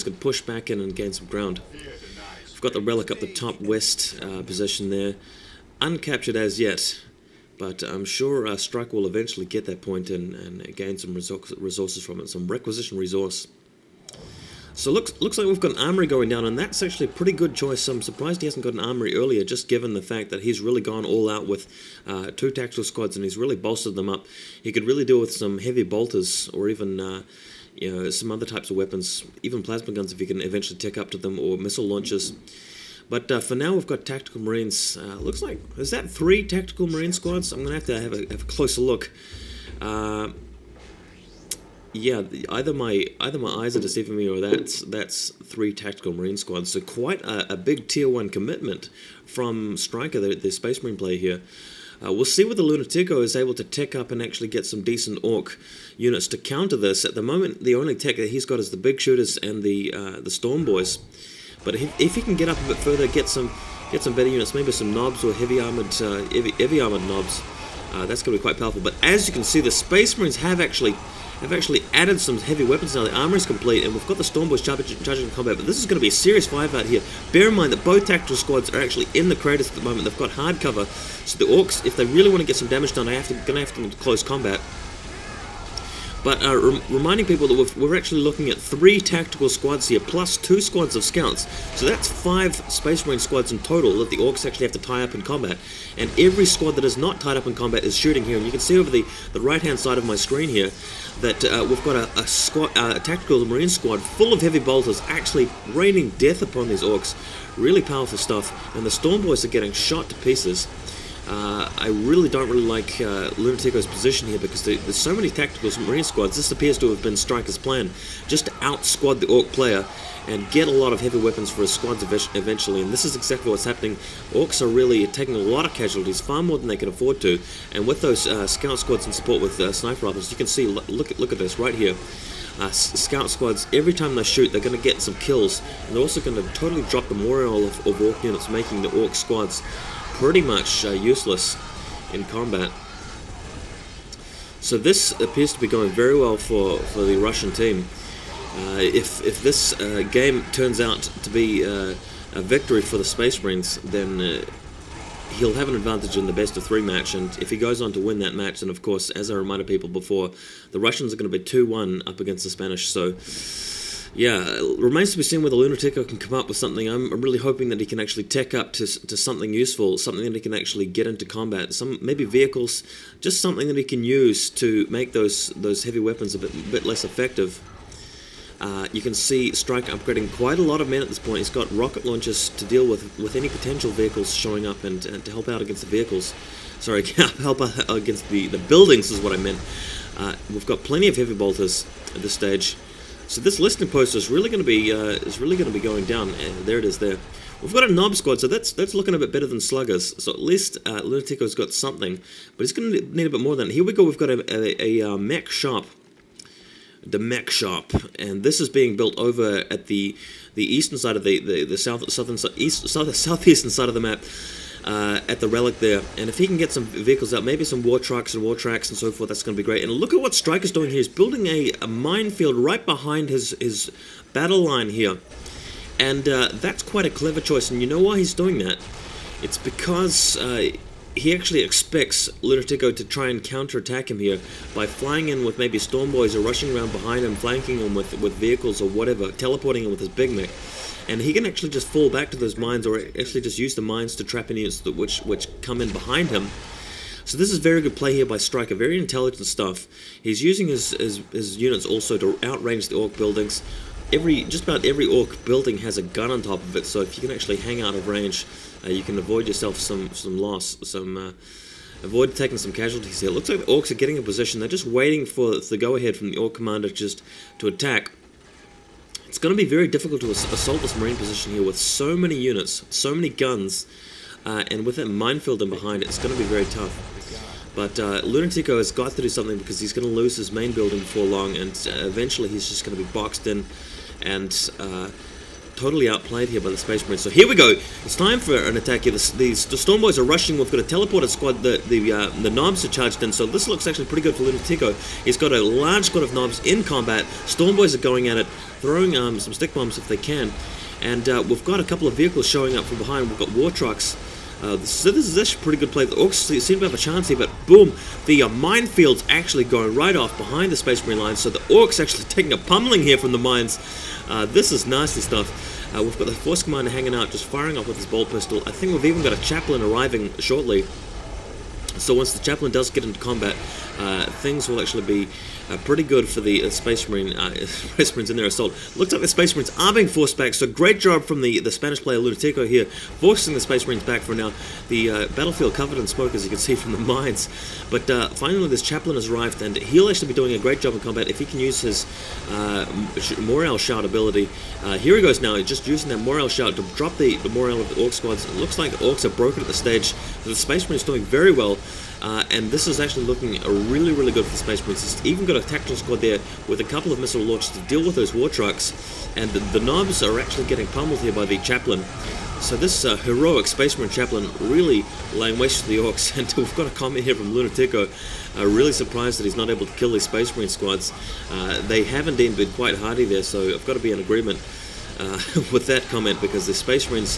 It's going to push back in and gain some ground. We've got the relic up the top west position there. Uncaptured as yet, but I'm sure Striker will eventually get that point and gain some resources from it, some requisition resource. So looks like we've got an armory going down, and that's actually a pretty good choice. I'm surprised he hasn't got an armory earlier, just given the fact that he's really gone all out with 2 tactical squads, and he's really bolstered them up. He could really deal with some heavy bolters, or even you know, some other types of weapons, even plasma guns if he can eventually tick up to them, or missile launchers. But for now, we've got tactical marines. Looks like, is that 3 tactical marine squads? I'm going to have a closer look. Yeah, either my eyes are deceiving me, or that's 3 tactical marine squads. So quite a big tier 1 commitment from Striker, the Space Marine player here. We'll see whether Lunatico is able to tech up and actually get some decent Orc units to counter this. At the moment, the only tech that he's got is the big shooters and the Storm Boys. But if he can get up a bit further, get some better units, maybe some knobs or heavy armored knobs, that's going to be quite powerful. But as you can see, the Space Marines have actually added some heavy weapons now. The armor is complete, and we've got the Storm Boys charging in combat. But this is going to be a serious firefight here. Bear in mind that both tactical squads are actually in the craters at the moment. They've got hard cover, so the Orcs, if they really want to get some damage done, they're going to have to go into close combat. But reminding people that we're actually looking at 3 tactical squads here, plus 2 squads of scouts. So that's 5 Space Marine squads in total that the Orcs actually have to tie up in combat. And every squad that is not tied up in combat is shooting here. And you can see over the right-hand side of my screen here that we've got a tactical Marine squad full of heavy bolters actually raining death upon these Orcs. Really powerful stuff. And the Storm Boys are getting shot to pieces. I really don't like Lunatico's position here, because there's so many tactical Marine squads. This appears to have been Striker's plan, just to out-squad the Orc player and get a lot of heavy weapons for his squads eventually, and this is exactly what's happening. Orcs are really taking a lot of casualties, far more than they can afford to, and with those scout squads in support with sniper rifles, you can see, look at this right here. Scout squads, every time they shoot, they're going to get some kills, and they're also going to totally drop the morale of Orc units, making the Orc squads pretty much useless in combat. So this appears to be going very well for the Russian team. If this game turns out to be a victory for the Space Marines, then he'll have an advantage in the best of 3 match, and if he goes on to win that match, then of course, as I reminded people before, the Russians are going to be 2-1 up against the Spanish. So yeah, it remains to be seen whether Lunatico can come up with something. I'm really hoping that he can actually tech up to something useful, something that he can actually get into combat. Maybe vehicles, just something that he can use to make those heavy weapons a bit less effective. You can see Striker upgrading quite a lot of men at this point. He's got rocket launchers to deal with any potential vehicles showing up, and to help out against the vehicles. Sorry, help out against the buildings is what I meant. We've got plenty of heavy bolters at this stage. So this listing post is really going to be going down. There it is. There, we've got a knob squad, so that's looking a bit better than sluggers. So at least Lunatico's got something, but he's going to need a bit more than that. Here we go. We've got a mech shop, the mech shop, and this is being built over at the eastern side of the southeastern side of the map. At the relic there, and if he can get some vehicles out, maybe some war trucks and war tracks and so forth, that's going to be great. And look at what Striker's doing here. He's building a minefield right behind his battle line here, and that's quite a clever choice. And you know why he's doing that? It's because he actually expects Lunatico to try and counterattack him here by flying in with maybe Storm Boys or rushing around behind him, flanking him with vehicles or whatever, teleporting him with his big mech. And he can actually just fall back to those mines, or actually just use the mines to trap any units which come in behind him. So this is very good play here by Striker, very intelligent stuff. He's using his units also to outrange the Orc buildings. Just about every Orc building has a gun on top of it, so if you can actually hang out of range, you can avoid yourself some loss, avoid taking some casualties here. It looks like the Orcs are getting in position. They're just waiting for the go-ahead from the Orc commander just to attack. It's going to be very difficult to assault this Marine position here with so many units, so many guns, and with that minefield in behind it, it's going to be very tough. But Lunatico has got to do something, because he's going to lose his main building before long, and eventually he's just going to be boxed in and totally outplayed here by the Space Marines. So here we go. It's time for an attack here. The Storm Boys are rushing. We've got a teleported squad. The knobs are charged in, so this looks actually pretty good for Lunatico. He's got a large squad of knobs in combat. Storm Boys are going at it throwing some stick bombs if they can. And we've got a couple of vehicles showing up from behind. We've got war trucks. So this is actually a pretty good play. The Orcs seem to have a chance here, but boom, the minefield's actually going right off behind the Space Marine line, so the Orcs actually taking a pummeling here from the mines. This is nasty stuff. We've got the Force Commander hanging out, just firing up with his bolt pistol. I think we've even got a Chaplain arriving shortly. So once the Chaplain does get into combat, things will actually be pretty good for the Space Marines in their assault. Looks like the Space Marines are being forced back, so great job from the Spanish player Lunatico here, forcing the Space Marines back for now. The battlefield covered in smoke, as you can see from the mines. But finally this Chaplain has arrived, and he'll actually be doing a great job in combat if he can use his Morale Shout ability. Here he goes now, just using that Morale Shout to drop the morale of the Orc squads. It looks like the Orcs are broken at the stage, but the Space Marines doing very well. And this is actually looking really, really good for the Space Marines. He's even got a tactical squad there with a couple of missile launchers to deal with those war trucks, and the knobs are actually getting pummeled here by the Chaplain. So this heroic Space Marine Chaplain really laying waste to the Orcs. And we've got a comment here from Lunatico, really surprised that he's not able to kill these Space Marine squads. They have indeed been quite hardy there, so I've got to be in agreement with that comment, because the Space Marines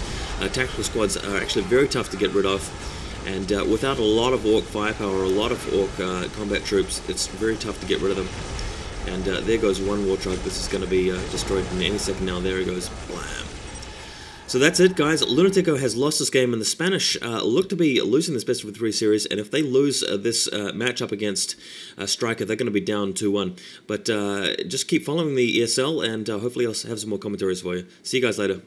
tactical squads are actually very tough to get rid of. And without a lot of Orc firepower or a lot of Orc combat troops, it's very tough to get rid of them. And there goes one war truck. This is going to be destroyed in any second now. There he goes. Blam. So that's it, guys. Lunatico has lost this game, and the Spanish look to be losing this best-of-3 series. And if they lose this matchup against Striker, they're going to be down 2-1. But just keep following the ESL, and hopefully I'll have some more commentaries for you. See you guys later.